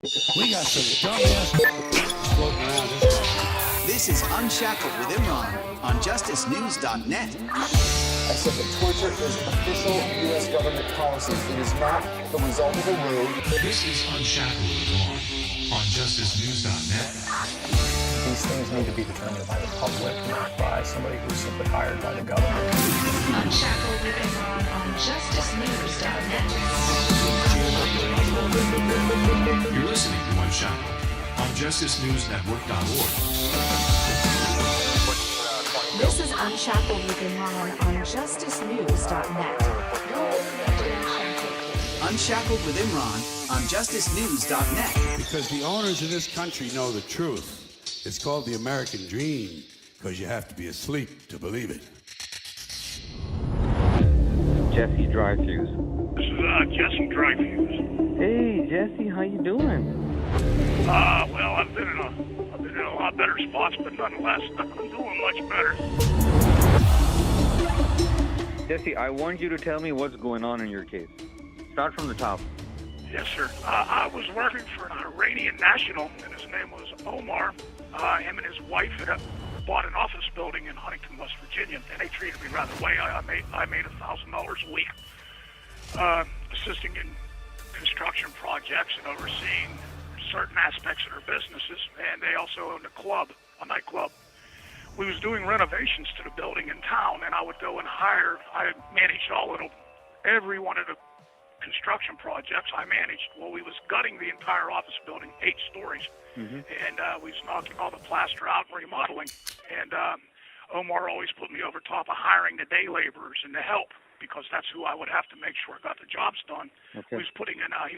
We got some dumbass floating around this country. This is Unshackled with Imran on JusticeNews.net. I said that torture is official U.S. government policy. It is not the result of a ruse. This is Unshackled with Imran on JusticeNews.net. These things need to be determined by the public, not by somebody who's simply hired by the government. Unshackled with Imran on JusticeNews.net. You're listening to Unshackled on JusticeNewsNetwork.org. This is Unshackled with Imran on JusticeNews.net. Unshackled with Imran on JusticeNews.net. Because the owners of this country know the truth. It's called the American dream, because you have to be asleep to believe it. Jesse Dreyfuse. This is Jesse Dreyfuse. Hey Jesse, how you doing? Well, I've been in a lot better spots, but nonetheless, I'm doing much better. Jesse, I want you to tell me what's going on in your case. Start from the top. Yes, sir. I was working for an Iranian National, and his name was Omar. Him and his wife had bought an office building in Huntington, West Virginia, and they treated me rather well. I made $1,000 a week, assisting in construction projects and overseeing certain aspects of their businesses. And they also owned a nightclub. We was doing renovations to the building in town, and I would go and hire. I managed every one of the construction projects I managed. Well, we was gutting the entire office building, 8 stories, and we was knocking all the plaster out and remodeling. And Omar always put me over top of hiring the day laborers and the help, because that's who I would have to make sure I got the jobs done. Okay. He was putting in a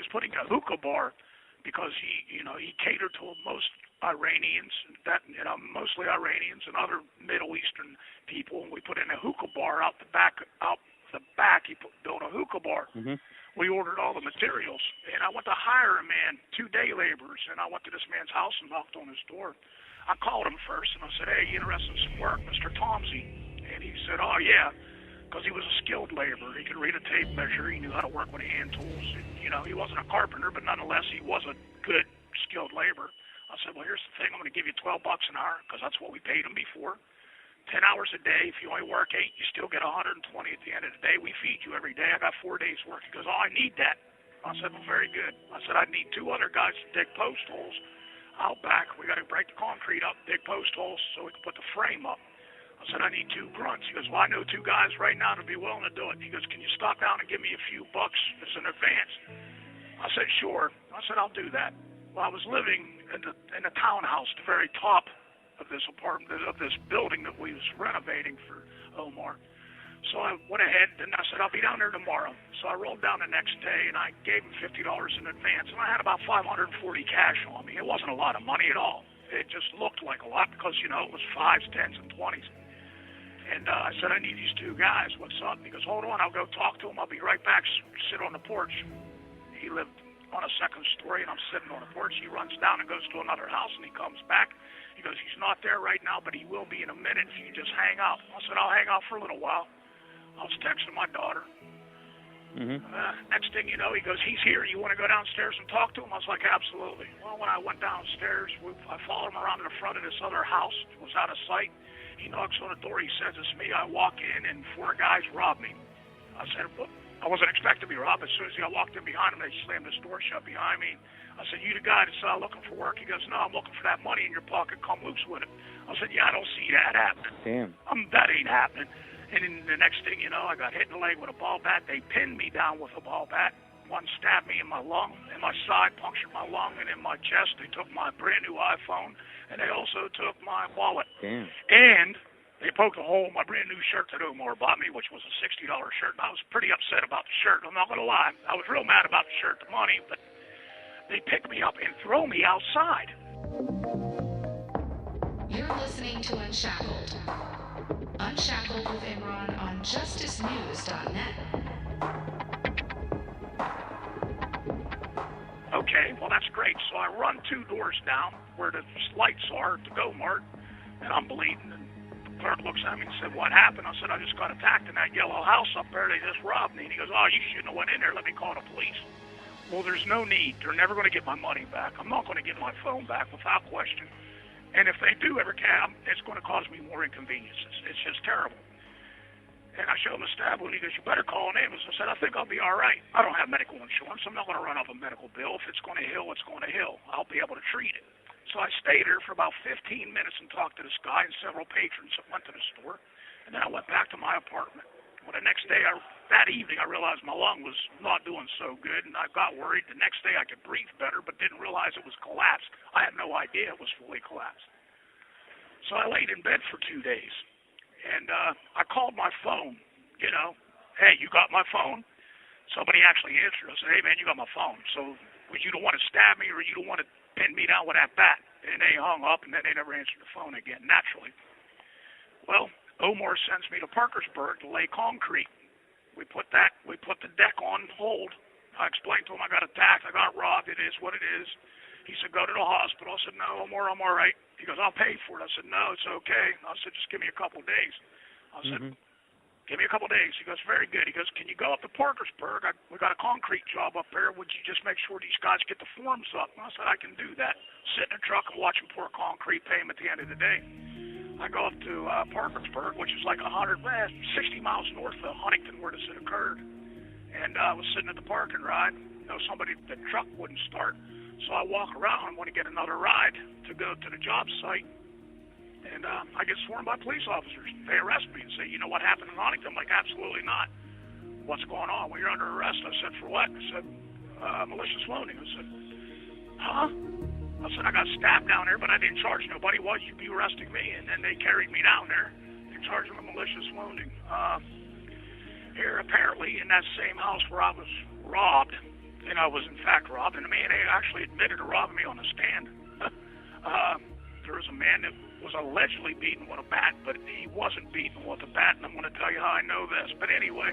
hookah bar, because he catered to most Iranians, mostly Iranians and other Middle Eastern people. And we put in a hookah bar out the back. He built a hookah bar. Mm-hmm. We ordered all the materials, and I went to hire a man, 2 day laborers, and I went to this man's house and knocked on his door. I called him first, and I said, "Hey, you interested in some work, Mr. Tomsey?" And he said, "Oh, yeah," because he was a skilled laborer. He could read a tape measure. He knew how to work with hand tools. And, he wasn't a carpenter, but nonetheless, he was a good, skilled laborer. I said, "Well, here's the thing. I'm going to give you $12 an hour, because that's what we paid him before. 10 hours a day. If you only work 8, you still get 120 at the end of the day. We feed you every day. I got 4 days work." He goes, "Oh, I need that." I said, "Well, very good." I said, "I need 2 other guys to dig post holes out back. We got to break the concrete up, dig post holes so we can put the frame up." I said, "I need 2 grunts." He goes, "Well, I know 2 guys right now to be willing to do it." He goes, "Can you stop down and give me a few bucks as an advance?" I said, "Sure." I said, "I'll do that." Well, I was living in the townhouse, the very top of this apartment, of this building that we was renovating for Omar. So I went ahead and I said, "I'll be down there tomorrow." So I rolled down the next day and I gave him $50 in advance, and I had about $540 cash on me. It wasn't a lot of money at all. It just looked like a lot because, it was 5s, 10s, and 20s. And I said, "I need these 2 guys. What's up?" He goes, "Hold on, I'll go talk to him. I'll be right back." Sit on the porch. He lived on a 2nd story, and I'm sitting on the porch. He runs down and goes to another house, and he comes back. He goes, "He's not there right now, but he will be in a minute if you just hang out." I said, "I'll hang out for a little while." I was texting my daughter. Next thing you know, he goes, "He's here. You want to go downstairs and talk to him?" I was like, "Absolutely." Well, when I went downstairs, I followed him around to the front of this other house. It was out of sight. He knocks on the door. He says, "It's me." I walk in, and 4 guys robbed me. I said, "Well," I wasn't expecting to be robbed. As soon as I walked in behind him, they slammed this door shut behind me. I said, "You the guy that's looking for work?" He goes, "No, I'm looking for that money in your pocket. Come loose with it." I said, "Yeah, I don't see that happening." Damn. That ain't happening. And then the next thing you know, I got hit in the leg with a ball bat. They pinned me down with a ball bat. One stabbed me in my lung, in my side, punctured my lung, and in my chest. They took my brand new iPhone, and they also took my wallet. Damn. And they poked a hole in my brand new shirt that Omar bought me, which was a $60 shirt. And I was pretty upset about the shirt. I'm not going to lie. I was real mad about the shirt, the money, but they pick me up and throw me outside. You're listening to Unshackled. Unshackled with Imran on JusticeNews.net. Okay, well, that's great. So I run 2 doors down where the lights are at the Go Mart, and I'm bleeding. And the clerk looks at me and said, "What happened?" I said, "I just got attacked in that yellow house up there. They just robbed me." And he goes, "Oh, you shouldn't have went in there. Let me call the police." well, there's no need. They're never going to get my money back. I'm not going to get my phone back without question. And if they do ever can, it's going to cause me more inconveniences. It's just terrible. And I show him a stab wound. He goes, you better call an ambulance. I said, I think I'll be all right. I don't have medical insurance. I'm not going to run off a medical bill. If it's going to heal, it's going to heal. I'll be able to treat it. So I stayed there for about 15 minutes and talked to this guy and several patrons that went to the store. And then I went back to my apartment. Well, the next day, that evening, I realized my lung was not doing so good, and I got worried. The next day, I could breathe better, but didn't realize it was collapsed. I had no idea it was fully collapsed. So I laid in bed for 2 days, and I called my phone, you know, hey, you got my phone? Somebody actually answered. I said, hey, man, you got my phone. So you don't want to stab me or you don't want to pin me down with that bat? And they hung up, and then they never answered the phone again, naturally. Well, Omar sends me to Parkersburg to lay concrete. We put the deck on hold. I explained to him I got attacked, I got robbed, it is what it is. He said, go to the hospital. I said, no, Omar, I'm all right. He goes, I'll pay for it. I said, no, it's okay. I said, just give me a couple days. I said, give me a couple days. He goes, very good. He goes, can you go up to Parkersburg? We got a concrete job up there. Would you just make sure these guys get the forms up? And I said, I can do that. Sit in a truck and watch them pour concrete, pay them at the end of the day. I go up to Parkersburg, which is like 60 miles north of Huntington where this had occurred. And I was sitting at the parking ride. You know, the truck wouldn't start. So I walk around and want to get another ride to go to the job site. And I get sworn by police officers. They arrest me and say, you know what happened in Huntington? I'm like, absolutely not. What's going on? Well, you're under arrest. I said, for what? I said, malicious wounding. I said, huh? I said, I got stabbed down there, but I didn't charge nobody. Why you'd be arresting me? And then they carried me down there and charged me with malicious wounding. Here, apparently, in that same house where I was robbed, and I was in fact robbed, and the man actually admitted to robbing me on the stand. There was a man that was allegedly beaten with a bat, but he wasn't beaten with a bat, and I'm going to tell you how I know this. But anyway,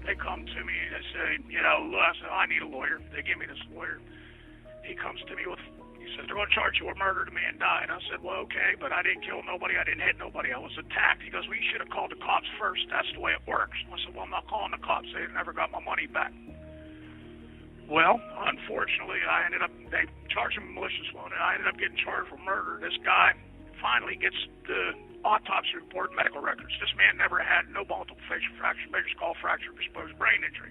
they come to me and they say, you know, I said, I need a lawyer. They give me this lawyer. He comes to me with... He says, they're going to charge you with murder. The man died. I said, well, okay, but I didn't kill nobody. I didn't hit nobody. I was attacked. He goes, well, you should have called the cops first. That's the way it works. I said, well, I'm not calling the cops. They never got my money back. Well, unfortunately, they charged him with malicious wounding. I ended up getting charged for murder. This guy finally gets the autopsy report, medical records. This man never had no multiple facial fracture, major skull fracture, exposed brain injury.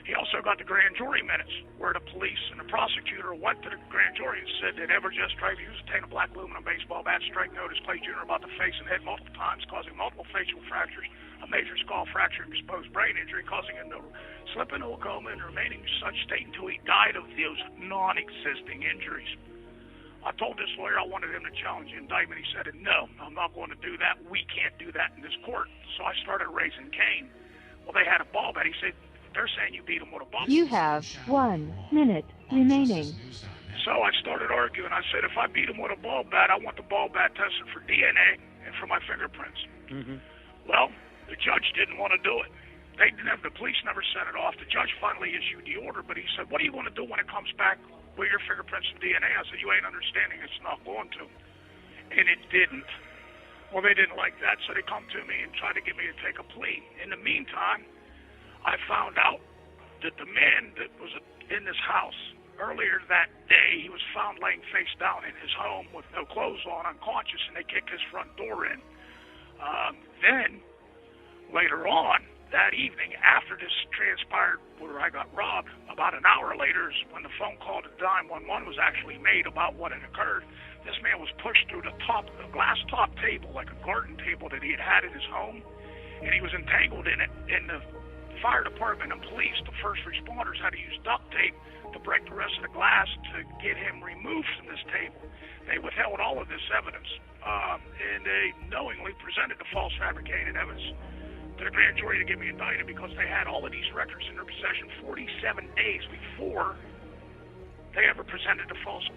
He also got the grand jury minutes where the police and the prosecutor went to the grand jury and said that Edward Jesse Dreyfuse obtained a black aluminum baseball bat, strike notice, Clay Jr. about the face and head multiple times, causing multiple facial fractures, a major skull fracture, and exposed brain injury, causing him to slip into a coma and remaining in such state until he died of those non-existing injuries. I told this lawyer I wanted him to challenge the indictment. He said, no, I'm not going to do that. We can't do that in this court. So I started raising Cain. Well, they had a ball bat. He said, they're saying you beat him with a ball bat. You have 1 minute remaining. So I started arguing. I said, if I beat him with a ball bat, I want the ball bat tested for DNA and for my fingerprints. Well, the judge didn't want to do it. The police never sent it off. The judge finally issued the order, but he said, what are you going to do when it comes back with your fingerprints and DNA? I said, you ain't understanding. It's not going to. And it didn't. Well, they didn't like that, so they come to me and try to get me to take a plea. In the meantime, I found out that the man that was in this house earlier that day, he was found laying face down in his home with no clothes on, unconscious, and they kicked his front door in. Then, later on, that evening, after this transpired where I got robbed, about an hour later is when the phone call to 911 was actually made about what had occurred. This man was pushed through the glass top table, like a garden table that he had in his home, and he was entangled in it. And the fire department and police, the first responders, had to use duct tape to break the rest of the glass to get him removed from this table. They withheld all of this evidence, and they knowingly presented the false fabricated evidence to the grand jury to get me indicted because they had all of these records in their possession 47 days before they ever presented the false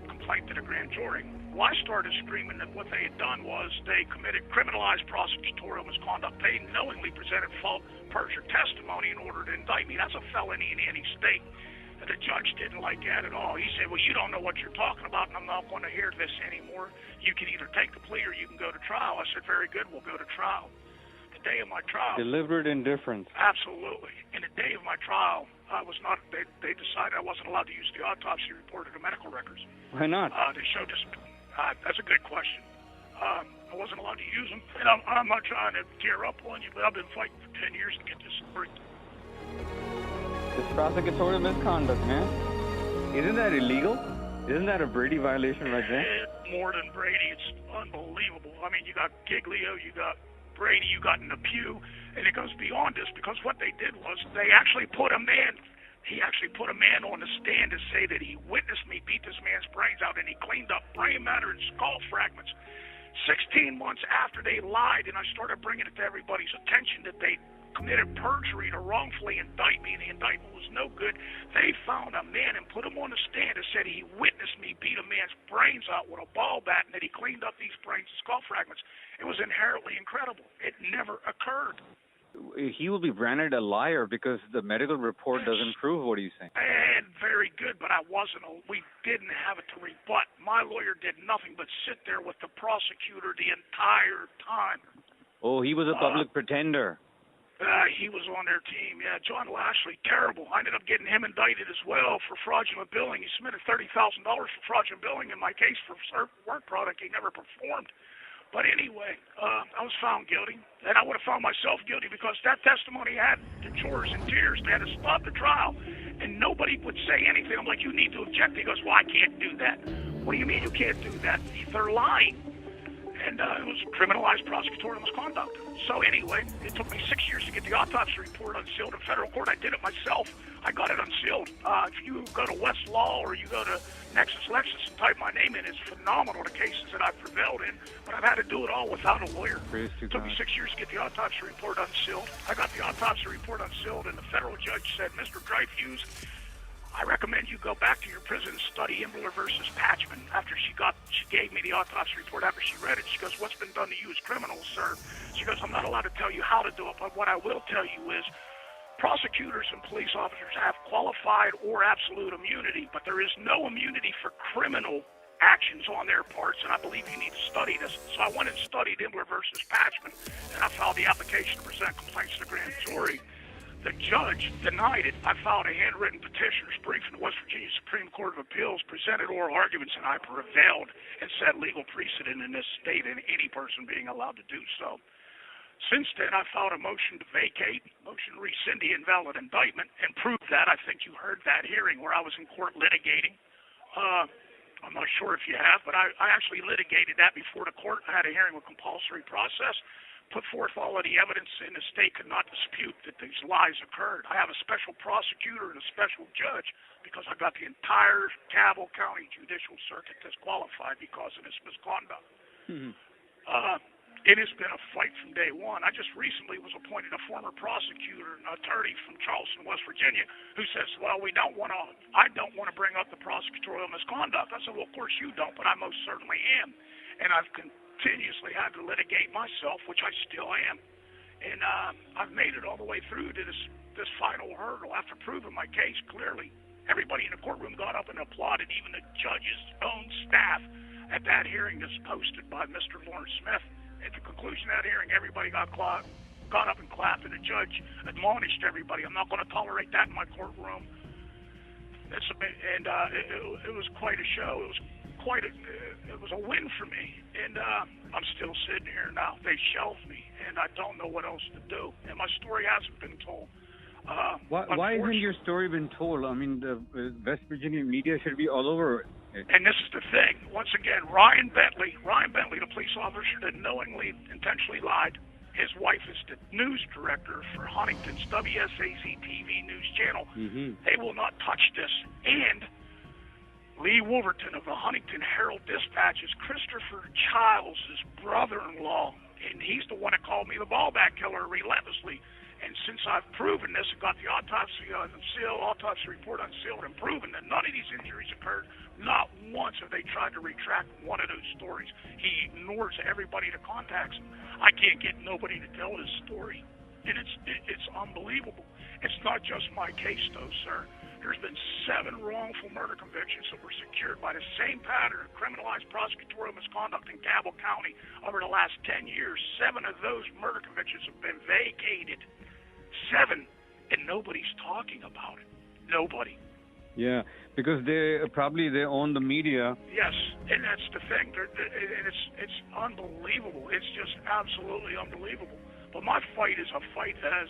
complaint to the grand jury. Well, I started screaming that what they had done was they criminalized prosecutorial misconduct. They knowingly presented false perjured testimony in order to indict me. That's a felony in any state. And the judge didn't like that at all. He said, well, you don't know what you're talking about, and I'm not going to hear this anymore. You can either take the plea or you can go to trial. I said, very good, we'll go to trial. The day of my trial... Deliberate indifference. Absolutely. And the day of my trial, I was not. They decided I wasn't allowed to use the autopsy report or the medical records. Why not? They showed this. That's a good question. I wasn't allowed to use them, and I'm not trying to gear up on you, but I've been fighting for 10 years to get this story. It's prosecutorial misconduct, man. Isn't that illegal? Isn't that a Brady violation right there? More than Brady, it's unbelievable. I mean, you got Giglio, you got Brady, you got Napew, and it goes beyond this because what they did was they actually put a man. He actually put a man on the stand to say that he witnessed me beat this man's brains out, and he cleaned up brain matter and skull fragments. 16 months after they lied, and I started bringing it to everybody's attention that they committed perjury to wrongfully indict me, and the indictment was no good. They found a man and put him on the stand and said he witnessed me beat a man's brains out with a ball bat, and that he cleaned up these brains and skull fragments. It was inherently incredible. It never occurred. He will be branded a liar because the medical report doesn't prove what he's saying. And very good, but we didn't have it to rebut. My lawyer did nothing but sit there with the prosecutor the entire time. Oh, he was a public pretender. He was on their team, yeah. John Lashley, terrible. I ended up getting him indicted as well for fraudulent billing. He submitted $30,000 for fraudulent billing in my case for work product he never performed. But anyway, I was found guilty, and I would have found myself guilty because that testimony had the chores and tears. They had to stop the trial, and nobody would say anything. I'm like, you need to object. He goes, well, I can't do that. What do you mean you can't do that? They're lying. And it was criminalized prosecutorial misconduct. So anyway, it took me 6 years to get the autopsy report unsealed in federal court. I did it myself. I got it unsealed. If you go to Westlaw or you go to Lexus and type my name in, it's phenomenal, the cases that I've prevailed in. But I've had to do it all without a lawyer. It took me 6 years to get the autopsy report unsealed. I got the autopsy report unsealed, and the federal judge said, Mr. Dryfuse, I recommend you go back to your prison and study Imran versus Patchman. After she gave me the autopsy report, after she read it, she goes, what's been done to you is criminal, sir. She goes, I'm not allowed to tell you how to do it, but what I will tell you is prosecutors and police officers have qualified or absolute immunity, but there is no immunity for criminal actions on their parts, and I believe you need to study this. So I went and studied Imran versus Patchman, and I filed the application to present complaints to the grand jury. The judge denied it. I filed a handwritten petitioner's brief in the West Virginia Supreme Court of Appeals, presented oral arguments, and I prevailed and set legal precedent in this state and any person being allowed to do so. Since then, I filed a motion to vacate, motion to rescind the invalid indictment, and prove that. I think you heard that hearing where I was in court litigating. I'm not sure if you have, but I actually litigated that before the court. I had a hearing with compulsory process, put forth all of the evidence, and the state could not dispute that these lies occurred. I have a special prosecutor and a special judge because I got the entire Cabell County Judicial Circuit disqualified because of this misconduct. Mm-hmm. It has been a fight from day one. I just recently was appointed a former prosecutor, an attorney from Charleston, West Virginia, who says, well, I don't want to bring up the prosecutorial misconduct. I said, well, of course you don't, but I most certainly am. And I've continuously had to litigate myself, which I still am. And I've made it all the way through to this final hurdle after proving my case clearly. Everybody in the courtroom got up and applauded, even the judge's own staff at that hearing that's posted by Mr. Lawrence Smith. At the conclusion of that hearing, everybody got up and clapped, and the judge admonished everybody. I'm not going to tolerate that in my courtroom. It was quite a show. It was a win for me, and I'm still sitting here now. They shelved me, and I don't know what else to do. And my story hasn't been told. Why hasn't your story been told? I mean, the West Virginia media should be all over it. And this is the thing. Once again, Ryan Bentley, the police officer that knowingly, intentionally lied. His wife is the news director for Huntington's WSAZ-TV news channel. Mm-hmm. They will not touch this. And Lee Wolverton of the Huntington Herald Dispatch is Christopher Childs' brother-in-law, and he's the one that called me the ballback killer relentlessly. And since I've proven this and got the autopsy report unsealed and proven that none of these injuries occurred, not once have they tried to retract one of those stories. He ignores everybody that contacts him. I can't get nobody to tell his story. And it's unbelievable. It's not just my case, though, sir. There's been 7 wrongful murder convictions that were secured by the same pattern of criminalized prosecutorial misconduct in Cabell County over the last 10 years. 7 of those murder convictions have been vacated. 7, and nobody's talking about it. Nobody. Yeah, because they own the media. Yes, and that's the thing. And it's unbelievable. It's just absolutely unbelievable. But my fight is a fight as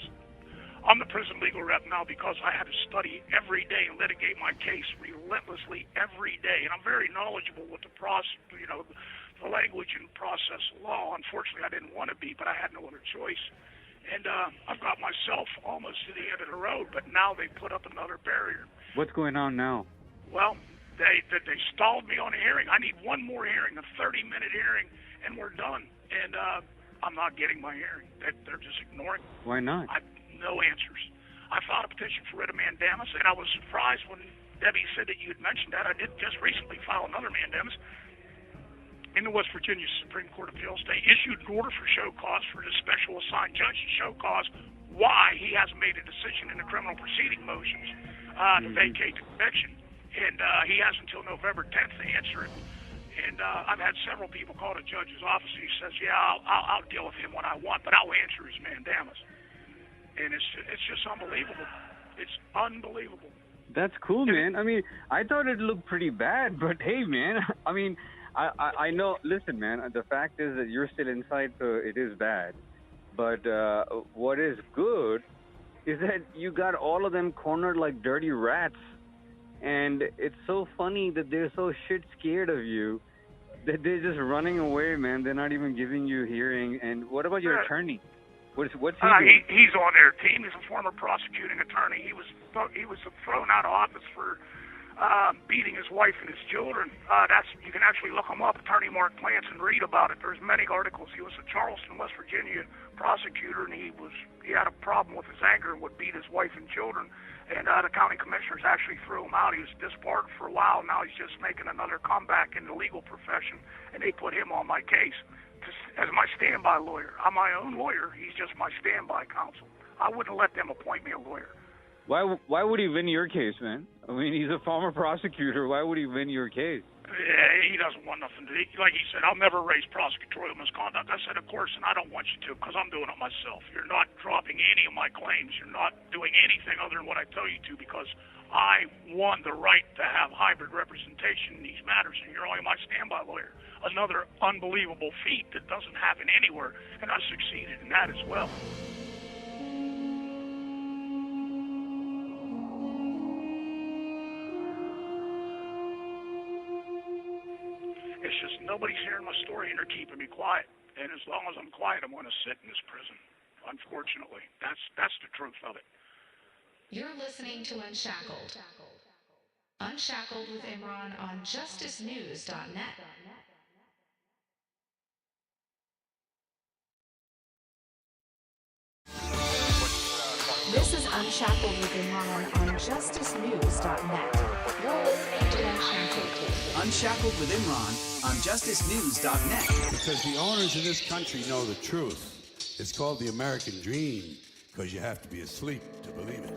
I'm the prison legal rep now because I had to study every day and litigate my case relentlessly every day. And I'm very knowledgeable with the the language and process law. Unfortunately, I didn't want to be, but I had no other choice. And I've got myself almost to the end of the road, but now they put up another barrier. What's going on now? Well, they stalled me on a hearing. I need one more hearing, a 30-minute hearing, and we're done. And I'm not getting my hearing. They're just ignoring me. Why not? No answers. I filed a petition for writ of mandamus, and I was surprised when Debbie said that you had mentioned that. I did just recently file another mandamus in the West Virginia Supreme Court of Appeals. They issued an order for show cause for the special assigned judge to show cause why he hasn't made a decision in the criminal proceeding motions to vacate the conviction. And he has until November 10th to answer it. And I've had several people call the judge's office. He says, yeah, I'll deal with him when I want, but I'll answer his mandamus. And it's just unbelievable. It's unbelievable. That's cool, man. I mean, I thought it looked pretty bad, but hey, man, I mean, I know, listen, man, the fact is that you're still inside, so it is bad. But what is good is that you got all of them cornered like dirty rats. And it's so funny that they're so shit scared of you that they're just running away, man. They're not even giving you a hearing. And what about your attorney? What's he doing? He's on their team. He's a former prosecuting attorney. He was thrown out of office for beating his wife and his children. You can actually look him up, Attorney Mark Plants, and read about it. There's many articles. He was a Charleston, West Virginia prosecutor, and he had a problem with his anger and would beat his wife and children. And the county commissioners actually threw him out. He was disbarred for a while. Now he's just making another comeback in the legal profession, and they put him on my case as my standby lawyer. I'm my own lawyer. He's just my standby counsel. I wouldn't let them appoint me a lawyer. Why would he win your case, man? I mean, he's a former prosecutor. Why would he win your case? Yeah, he doesn't want nothing to do. Like he said, I'll never raise prosecutorial misconduct. I said, of course, and I don't want you to because I'm doing it myself. You're not dropping any of my claims. You're not doing anything other than what I tell you to because I won the right to have hybrid representation in these matters, and you're only my standby lawyer. Another unbelievable feat that doesn't happen anywhere, and I succeeded in that as well. It's just nobody's hearing my story and they're keeping me quiet. And as long as I'm quiet, I'm going to sit in this prison. Unfortunately, that's the truth of it. You're listening to Unshackled. Unshackled with Imran on justicenews.net. This is Unshackled with Imran on justicenews.net. You're listening to Unshackled. Unshackled with Imran on justicenews.net. Because the owners of this country know the truth. It's called the American dream, because you have to be asleep to believe it.